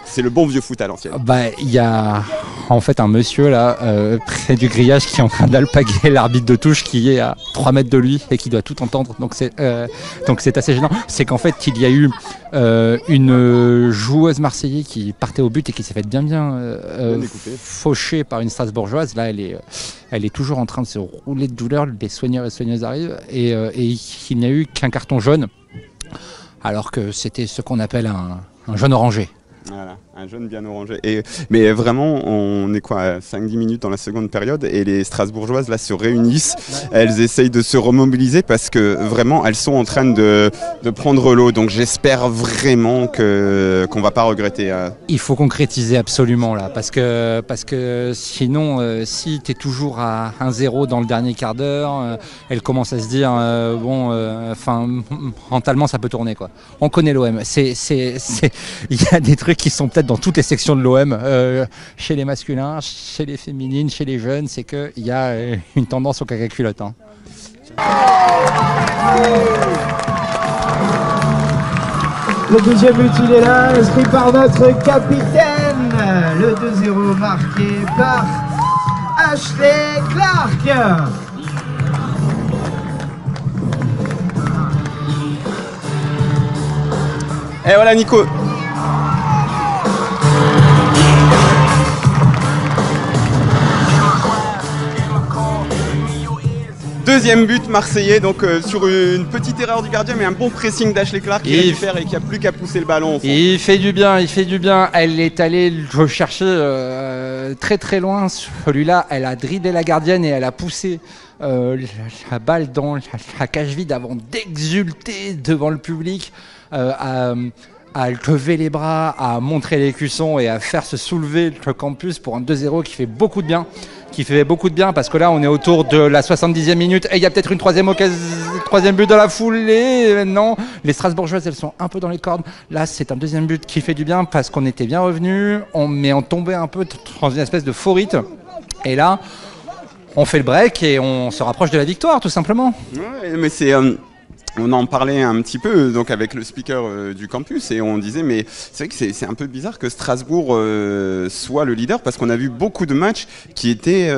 c'est le bon vieux foot à l'ancienne. Il y a en fait un monsieur là près du grillage qui est en train d'alpaguer l'arbitre de touche qui est à 3 mètres de lui et qui doit tout entendre. Donc c'est assez gênant. C'est qu'en fait il y a eu une joueuse marseillaise qui partait au but et qui s'est fait bien faucher par une Strasbourgeoise. Là elle est toujours en train de se rouler de douleur. Les soigneurs et soigneuses arrivent et il n'y a eu qu'un carton jaune alors que c'était ce qu'on appelle un jaune orangé. Voilà, un jaune bien orangé. Mais vraiment, on est quoi, à 5-10 minutes dans la seconde période et les Strasbourgeoises là se réunissent. Elles essayent de se remobiliser parce que vraiment, elles sont en train de prendre l'eau. Donc j'espère vraiment qu'on va pas regretter. Il faut concrétiser absolument là, parce que sinon, si tu es toujours à 1-0 dans le dernier quart d'heure, elles commencent à se dire mentalement ça peut tourner quoi. On connaît l'OM. Il y a des trucs qui sont peut-être dans toutes les sections de l'OM, chez les masculins, chez les féminines, chez les jeunes, c'est qu'il y a une tendance au caca-culotte. Hein. Le deuxième but, il est là, inscrit par notre capitaine. Le 2-0 marqué par Ashley Clark. Et voilà Nico. Deuxième but marseillais, donc sur une petite erreur du gardien, mais un bon pressing d'Ashley Clark qui a dû faire et qui a plus qu'à pousser le ballon au fond. Il fait du bien. Elle est allée le chercher très loin. Celui-là, elle a dribblé la gardienne et elle a poussé la balle dans la cage vide avant d'exulter devant le public, à lever les bras, à montrer les cuissons et à faire se soulever le campus pour un 2-0 qui fait beaucoup de bien. Parce que là on est autour de la 70e minute et il y a peut-être une troisième but dans la foulée. Non, les Strasbourgeoises elles sont un peu dans les cordes. Là c'est un deuxième but qui fait du bien parce qu'on était bien revenus, mais on tombait un peu dans une espèce de faux rythme. Et là on fait le break et on se rapproche de la victoire tout simplement. Ouais, mais on en parlait un petit peu donc avec le speaker du campus et on disait mais c'est vrai que c'est un peu bizarre que Strasbourg soit le leader parce qu'on a vu beaucoup de matchs qui étaient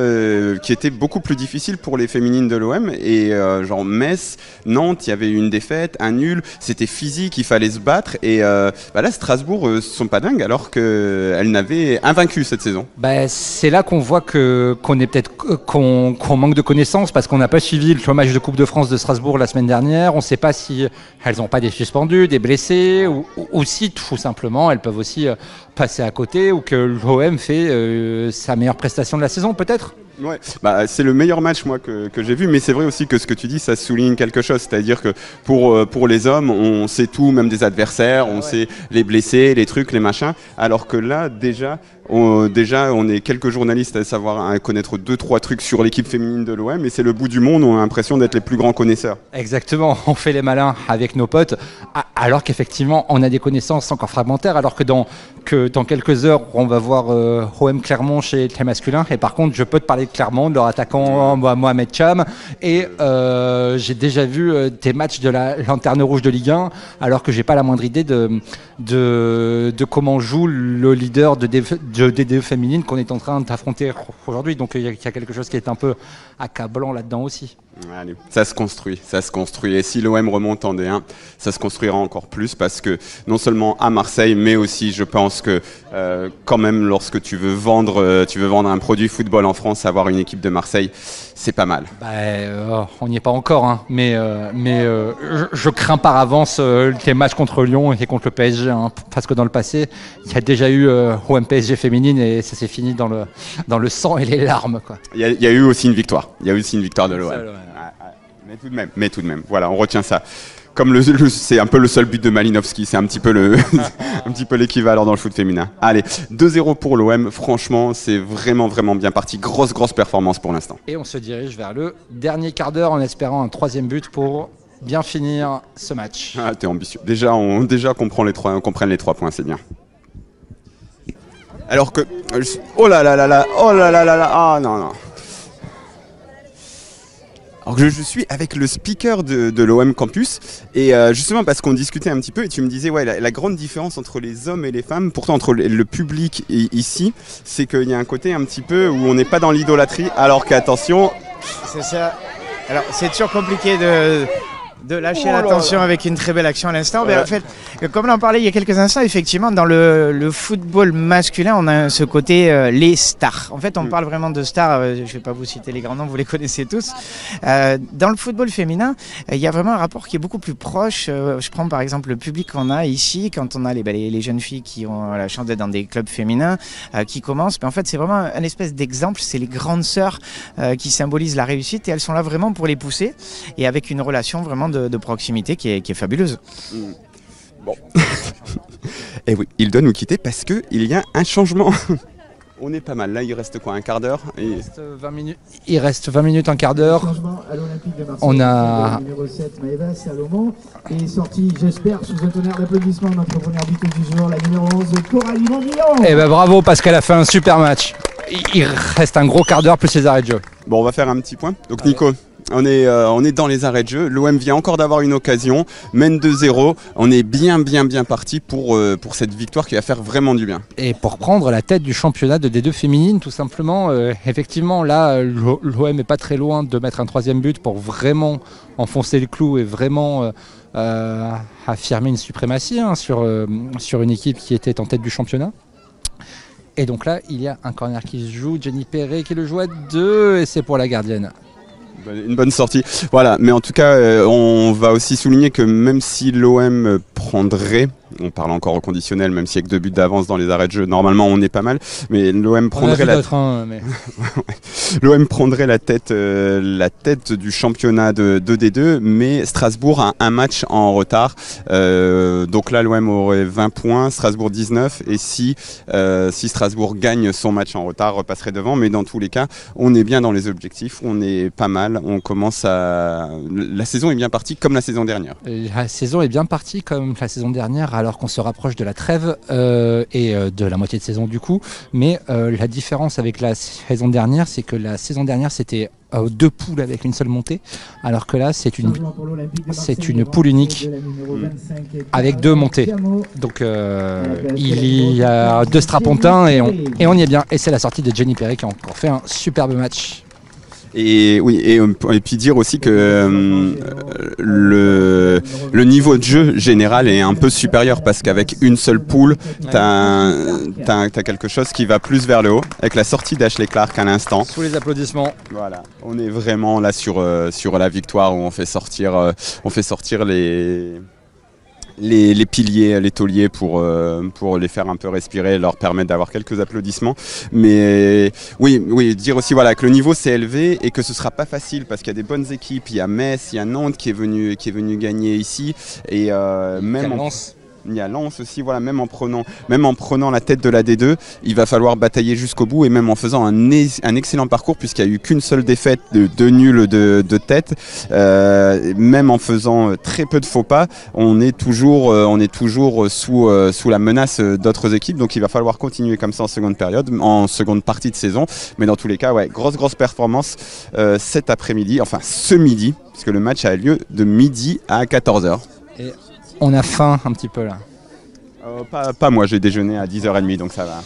beaucoup plus difficiles pour les féminines de l'OM et genre Metz, Nantes, il y avait une défaite, un nul, c'était physique, il fallait se battre et là Strasbourg sont pas dingues alors qu'elles n'avaient invaincu cette saison. C'est là qu'on voit qu'on est peut-être qu'on manque de connaissances parce qu'on n'a pas suivi le match de Coupe de France de Strasbourg la semaine dernière. ne sait pas si elles n'ont pas des suspendus, des blessés, ou si tout simplement elles peuvent aussi passer à côté, ou que l'OM fait sa meilleure prestation de la saison peut-être. Ouais, bah, c'est le meilleur match moi que j'ai vu, mais c'est vrai aussi que ce que tu dis, ça souligne quelque chose, c'est-à-dire que pour les hommes, on sait tout, même des adversaires, on sait les blessés, les trucs, les machins, alors que là déjà on est quelques journalistes à connaître 2-3 trucs sur l'équipe féminine de l'OM, et c'est le bout du monde, on a l'impression d'être les plus grands connaisseurs. Exactement, on fait les malins avec nos potes, alors qu'effectivement on a des connaissances encore fragmentaires, alors que dans quelques heures on va voir OM Clermont chez les masculins, et par contre je peux te parler de Clermont, de leur attaquant Mohamed Cham, et j'ai déjà vu des matchs de la Lanterne Rouge de Ligue 1, alors que j'ai pas la moindre idée de comment joue le leader de DDE féminine qu'on est en train d'affronter aujourd'hui. Donc il y a quelque chose qui est un peu accablant là-dedans aussi. Allez, ça se construit. Et si l'OM remonte en D1, ça se construira encore plus, parce que non seulement à Marseille, mais aussi je pense que quand même lorsque tu veux vendre un produit football en France, avoir une équipe de Marseille, c'est pas mal. On n'y est pas encore, hein, mais je crains par avance les matchs contre Lyon et contre le PSG, hein, parce que dans le passé, il y a déjà eu OM PSG féminine et ça s'est fini dans le sang et les larmes, quoi. Il y a eu aussi une victoire. Il y a eu aussi une victoire de l'OM. Mais tout de même, voilà, on retient ça. Comme c'est un peu le seul but de Malinowski, c'est un petit peu l'équivalent dans le foot féminin. Allez, 2-0 pour l'OM, franchement, c'est vraiment bien parti. Grosse performance pour l'instant. Et on se dirige vers le dernier quart d'heure en espérant un 3e but pour bien finir ce match. Ah, t'es ambitieux. Déjà qu'on prenne les 3 points, c'est bien. Alors que... Oh là là, ah non. Alors que je suis avec le speaker de l'OM Campus, et justement parce qu'on discutait un petit peu et tu me disais la grande différence entre les hommes et les femmes, pourtant entre le public et ici, c'est qu'il y a un côté un petit peu où on n'est pas dans l'idolâtrie, alors qu'attention... C'est ça. Alors c'est toujours compliqué de lâcher l'attention avec une très belle action à l'instant. Mais en fait, comme on en parlait il y a quelques instants, effectivement, dans le football masculin, on a ce côté les stars. En fait, on parle vraiment de stars. Je ne vais pas vous citer les grands noms, vous les connaissez tous. Dans le football féminin, il y a vraiment un rapport qui est beaucoup plus proche. Je prends par exemple le public qu'on a ici, quand on a les jeunes filles qui ont la chance d'être dans des clubs féminins, qui commencent. Mais en fait, c'est vraiment un espèce d'exemple. C'est les grandes sœurs qui symbolisent la réussite, et elles sont là vraiment pour les pousser, et avec une relation vraiment de proximité qui est fabuleuse. Bon. Et oui, il doit nous quitter parce qu'il y a un changement. On est pas mal. Là, il reste quoi, un quart d'heure Il reste 20 minutes. Il reste 20 minutes, un quart d'heure. On a... Le numéro 7, Maëva Salomon, est sorti, j'espère, sous un tonnerre d'applaudissements, notre première buteuse du jour, la numéro 11, Coralie Mondillon. Eh ben bravo, parce qu'elle a fait un super match. Il reste un gros quart d'heure plus les arrêts de jeu. Bon, on va faire un petit point. Donc Nico, on est dans les arrêts de jeu. L'OM vient encore d'avoir une occasion, mène 2-0. On est bien parti pour cette victoire qui va faire vraiment du bien. Et pour prendre la tête du championnat de D2 féminine, tout simplement. Effectivement, là, l'OM n'est pas très loin de mettre un 3e but pour vraiment enfoncer le clou et vraiment affirmer une suprématie sur une équipe qui était en tête du championnat. Et donc là, il y a un corner qui se joue, Jenny Perret qui le joue à 2, et c'est pour la gardienne. Une bonne sortie. Voilà, mais en tout cas, on va aussi souligner que même si l'OM prendrait, on parle encore au conditionnel, même s'il n'y a que 2 buts d'avance dans les arrêts de jeu, normalement on est pas mal, mais l'OM prendrait l'OM prendrait la tête du championnat de D2, mais Strasbourg a un match en retard. Donc là, l'OM aurait 20 points, Strasbourg 19, et si Strasbourg gagne son match en retard, repasserait devant, mais dans tous les cas, on est bien dans les objectifs, on est pas mal, la saison est bien partie comme la saison dernière. La saison est bien partie comme la saison dernière, alors qu'on se rapproche de la trêve et de la moitié de saison du coup, mais la différence avec la saison dernière, c'est que la saison dernière c'était 2 poules avec une seule montée, alors que là c'est une poule unique avec 2 montées. Donc il y a 2 strapontins et on y est bien, et c'est la sortie de Jenny Perret qui a encore fait un superbe match. Et oui, et puis dire aussi que le niveau de jeu général est un peu supérieur parce qu'avec une seule poule, t'as quelque chose qui va plus vers le haut. Avec la sortie d'Ashley Clark à l'instant. Sous les applaudissements. Voilà, on est vraiment là sur la victoire où on fait sortir les piliers, les tauliers pour les faire un peu respirer, leur permettre d'avoir quelques applaudissements. Mais oui, dire aussi voilà, que le niveau s'est élevé et que ce ne sera pas facile parce qu'il y a des bonnes équipes. Il y a Metz, il y a Nantes qui est venu gagner ici. Et même il y a Lens aussi, voilà, même en prenant la tête de la D2, il va falloir batailler jusqu'au bout et même en faisant un excellent parcours puisqu'il n'y a eu qu'une seule défaite de 2 nuls de tête, même en faisant très peu de faux pas, on est toujours sous la menace d'autres équipes, donc il va falloir continuer comme ça en seconde partie de saison, mais dans tous les cas, ouais, grosse performance cet après-midi, enfin ce midi, parce que le match a lieu de midi à 14h. Et on a faim un petit peu là. Pas moi, j'ai déjeuné à 10h30 donc ça va.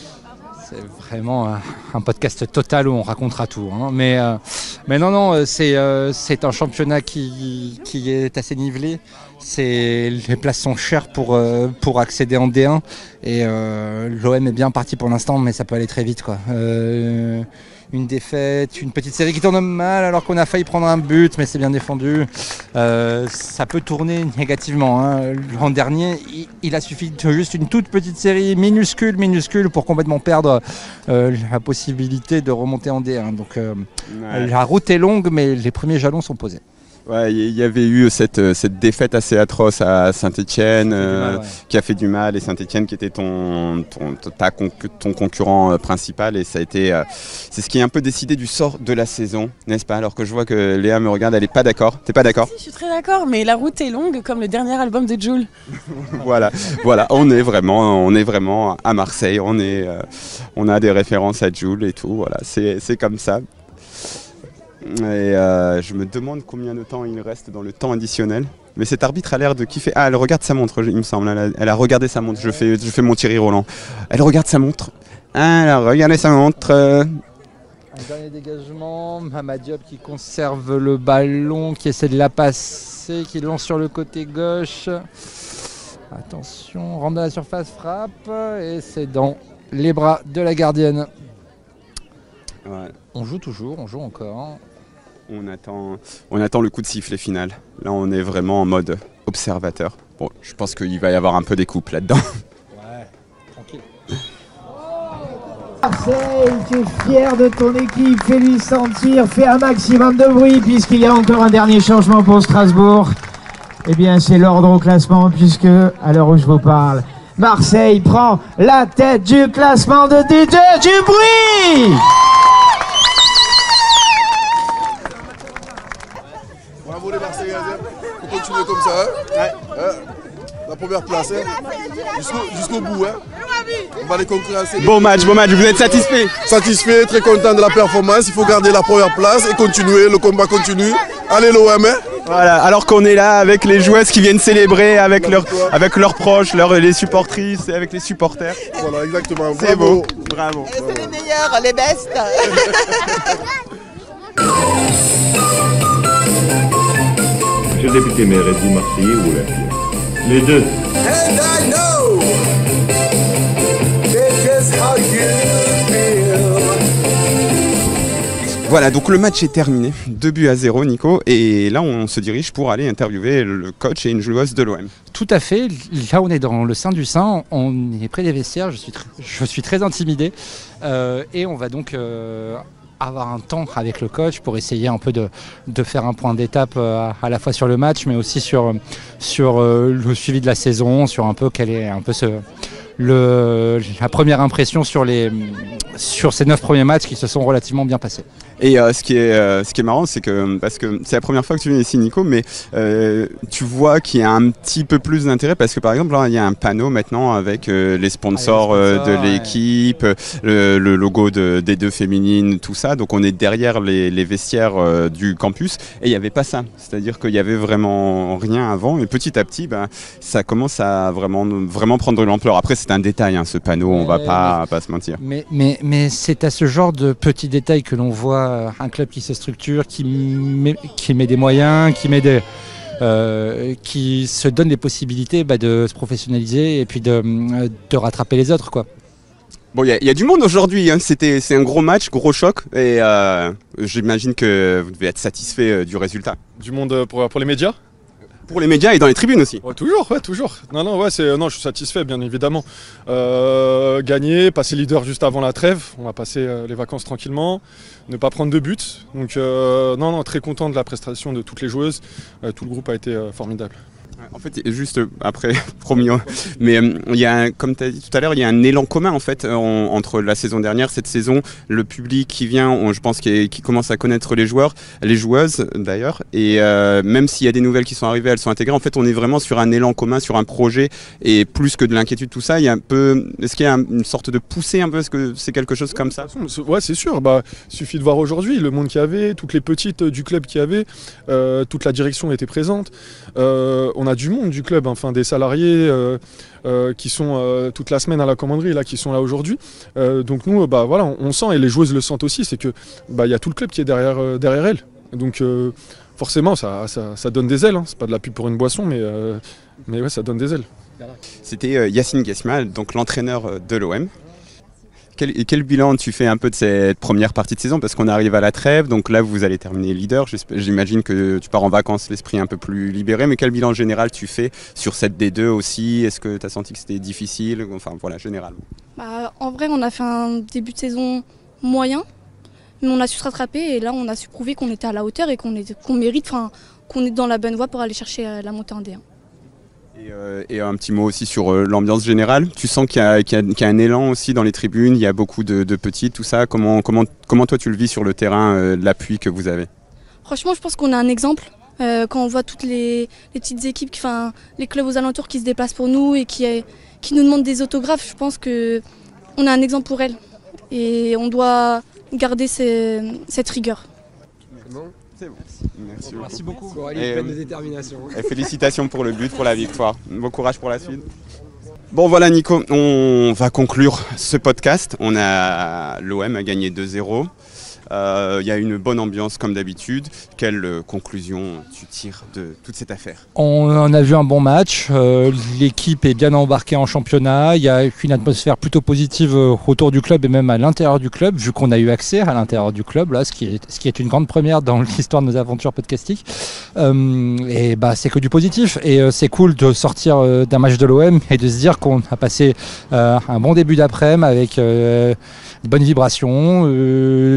C'est vraiment un podcast total où on racontera tout. Hein. Mais non, c'est un championnat qui est assez nivelé. Les places sont chères pour accéder en D1. Et l'OM est bien parti pour l'instant, mais ça peut aller très vite, quoi. Une défaite, une petite série qui tourne mal alors qu'on a failli prendre un but, mais c'est bien défendu. Ça peut tourner négativement. Hein. L'an dernier, il a suffi de juste une toute petite série minuscule pour complètement perdre la possibilité de remonter en D1. Donc la route est longue, mais les premiers jalons sont posés. Ouais, il y avait eu cette défaite assez atroce à Saint-Étienne qui a fait du mal, et Saint-Étienne qui était ton concurrent principal, et ça a été c'est ce qui est un peu décidé du sort de la saison, n'est-ce pas? Alors que je vois que Léa me regarde, elle est pas d'accord. T'es pas d'accord? Si, je suis très d'accord, mais la route est longue comme le dernier album de Jul. voilà, on est vraiment à Marseille, on a des références à Jul et tout, voilà, c'est comme ça. Et je me demande combien de temps il reste dans le temps additionnel. Mais cet arbitre a l'air de kiffer. Ah, elle regarde sa montre, il me semble. Elle a regardé sa montre. Je fais mon Thierry Roland. Elle regarde sa montre. Elle a regardé sa montre. Un dernier dégagement. Mamad Diop qui conserve le ballon, qui essaie de la passer, qui lance sur le côté gauche. Attention, rentre dans la surface, frappe. Et c'est dans les bras de la gardienne. Ouais. On joue toujours, on joue encore. On attend le coup de sifflet final. Là, on est vraiment en mode observateur. Bon, je pense qu'il va y avoir un peu des coupes là-dedans. Ouais, tranquille. Marseille, tu es fier de ton équipe, fais-lui sentir, fais un maximum de bruit puisqu'il y a encore un dernier changement pour Strasbourg. Eh bien, c'est l'ordre au classement puisque, à l'heure où je vous parle, Marseille prend la tête du classement de D2, du bruit! Bravo les Marseillais, faut continuer comme ça. Hein. La première place, jusqu'au bout. On va les concurrencer. Bon match, vous êtes satisfait? Satisfait, très content de la performance. Il faut garder la première place et continuer, le combat continue. Allez l'OM. Voilà, alors qu'on est là avec les joueuses qui viennent célébrer avec leurs proches, les supportrices et avec les supporters. Voilà, exactement. C'est beau. Bravo. C'est les meilleurs, les bestes. Monsieur le député maire, êtes-vous Marseillais ou Olympien? Les deux. And I know this is how you feel. Voilà, donc le match est terminé, 2-0 Nico, et là on se dirige pour aller interviewer le coach et une joueuse de l'OM. Tout à fait, là on est dans le sein du sein, on est près des vestiaires, je suis très intimidé, et on va donc avoir un temps avec le coach pour essayer un peu de faire un point d'étape à la fois sur le match, mais aussi sur le suivi de la saison, sur un peu quel est un peu la première impression sur ces 9 premiers matchs qui se sont relativement bien passés. Et ce qui est marrant, c'est que, parce que c'est la première fois que tu viens ici Nico, mais tu vois qu'il y a un petit peu plus d'intérêt parce que par exemple là il y a un panneau maintenant avec les sponsors de l'équipe, le logo des deux féminines, tout ça, donc on est derrière les vestiaires du campus et il n'y avait pas ça, c'est-à-dire qu'il y avait vraiment rien avant et petit à petit ça commence à vraiment prendre de l'ampleur. Après c'est un détail ce panneau, on va pas se mentir. Mais c'est à ce genre de petits détails que l'on voit voilà, un club qui se structure, qui met des moyens, qui se donne les possibilités de se professionnaliser et puis de rattraper les autres, quoi. Bon, il y a du monde aujourd'hui, hein. C'est un gros match, gros choc, et j'imagine que vous devez être satisfait du résultat. Du monde pour les médias ? Pour les médias et dans les tribunes aussi. Ouais, toujours. Non, je suis satisfait, bien évidemment. Gagner, passer leader juste avant la trêve, on va passer les vacances tranquillement, ne pas prendre de buts. Donc non, très content de la prestation de toutes les joueuses. Tout le groupe a été formidable. En fait, juste après, promis, mais il y a, comme tu as dit tout à l'heure, il y a un élan commun en fait entre la saison dernière, cette saison, le public qui vient, je pense qui commence à connaître les joueurs, les joueuses d'ailleurs, et même s'il y a des nouvelles qui sont arrivées, elles sont intégrées. En fait, on est vraiment sur un élan commun, sur un projet, et plus que de l'inquiétude, tout ça, il y a un peu, est-ce qu'il y a une sorte de poussée un peu, est-ce que c'est quelque chose comme ça ? Ouais, c'est sûr. Il suffit de voir aujourd'hui le monde qu'il y avait, toutes les petites du club qu'il y avait, toute la direction était présente. On a du monde du club, enfin des salariés qui sont toute la semaine à la commanderie, là, qui sont là aujourd'hui. Donc nous, voilà, on sent, et les joueuses le sentent aussi, c'est que y a tout le club qui est derrière elles. Donc forcément, ça donne des ailes. Hein. C'est pas de la pub pour une boisson, mais ouais, ça donne des ailes. C'était Yacine Guesma, donc l'entraîneur de l'OM. Quel bilan tu fais un peu de cette première partie de saison, parce qu'on arrive à la trêve, donc là vous allez terminer leader, j'imagine que tu pars en vacances l'esprit un peu plus libéré, mais quel bilan général tu fais sur cette D2 aussi? Est-ce que tu as senti que c'était difficile? Enfin voilà, généralement. En vrai on a fait un début de saison moyen, mais on a su se rattraper et là on a su prouver qu'on était à la hauteur et qu'on mérite, qu'on est dans la bonne voie pour aller chercher la montée en D1. Et un petit mot aussi sur l'ambiance générale. Tu sens qu'il y a un élan aussi dans les tribunes, il y a beaucoup de petites, tout ça. Comment toi tu le vis sur le terrain, l'appui que vous avez? Franchement, je pense qu'on a un exemple. Quand on voit toutes les petites équipes, les clubs aux alentours qui se déplacent pour nous et qui nous demandent des autographes, je pense qu'on a un exemple pour elles. Et on doit garder cette rigueur. C'est bon. Merci beaucoup. Coralie est pleine de détermination. Et félicitations pour le but, pour la victoire. Bon courage pour la suite. Bon voilà Nico, on va conclure ce podcast. L'OM a gagné 2-0. Il y a une bonne ambiance comme d'habitude. Quelle conclusion tu tires de toute cette affaire? On a vu un bon match, l'équipe est bien embarquée en championnat, il y a une atmosphère plutôt positive autour du club et même à l'intérieur du club, vu qu'on a eu accès à l'intérieur du club, là, ce qui est une grande première dans l'histoire de nos aventures podcastiques. Et c'est que du positif, et c'est cool de sortir d'un match de l'OM et de se dire qu'on a passé un bon début d'après-midi avec de bonnes vibrations,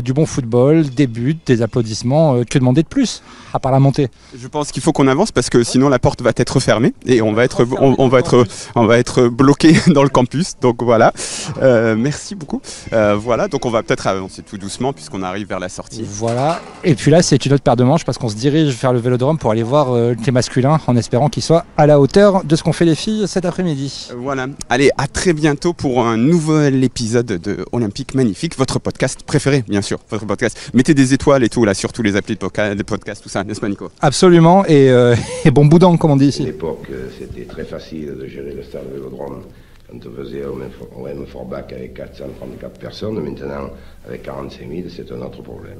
du bon football, des buts, des applaudissements, que demander de plus, à part la montée? Je pense qu'il faut qu'on avance parce que sinon la porte va être fermée et on va être bloqué dans le campus. Donc voilà, merci beaucoup. Voilà, donc on va peut-être avancer tout doucement puisqu'on arrive vers la sortie. Voilà, et puis là c'est une autre paire de manches parce qu'on se dirige vers le Vélodrome pour aller voir les masculins en espérant qu'ils soient à la hauteur de ce qu'ont fait les filles cet après-midi. Voilà, allez, à très bientôt pour un nouvel épisode de Olympique Magnifique, votre podcast préféré bien sûr, votre podcast. Mettez des étoiles et tout là sur tous les applis de podcast, tout ça, n'est-ce pas Nico? Absolument, et bon boudin comme on dit ici. À l'époque, c'était très facile de gérer le stade Vélodrome. Quand on faisait OM Forbach avec 434 personnes, maintenant avec 45 000, c'est un autre problème.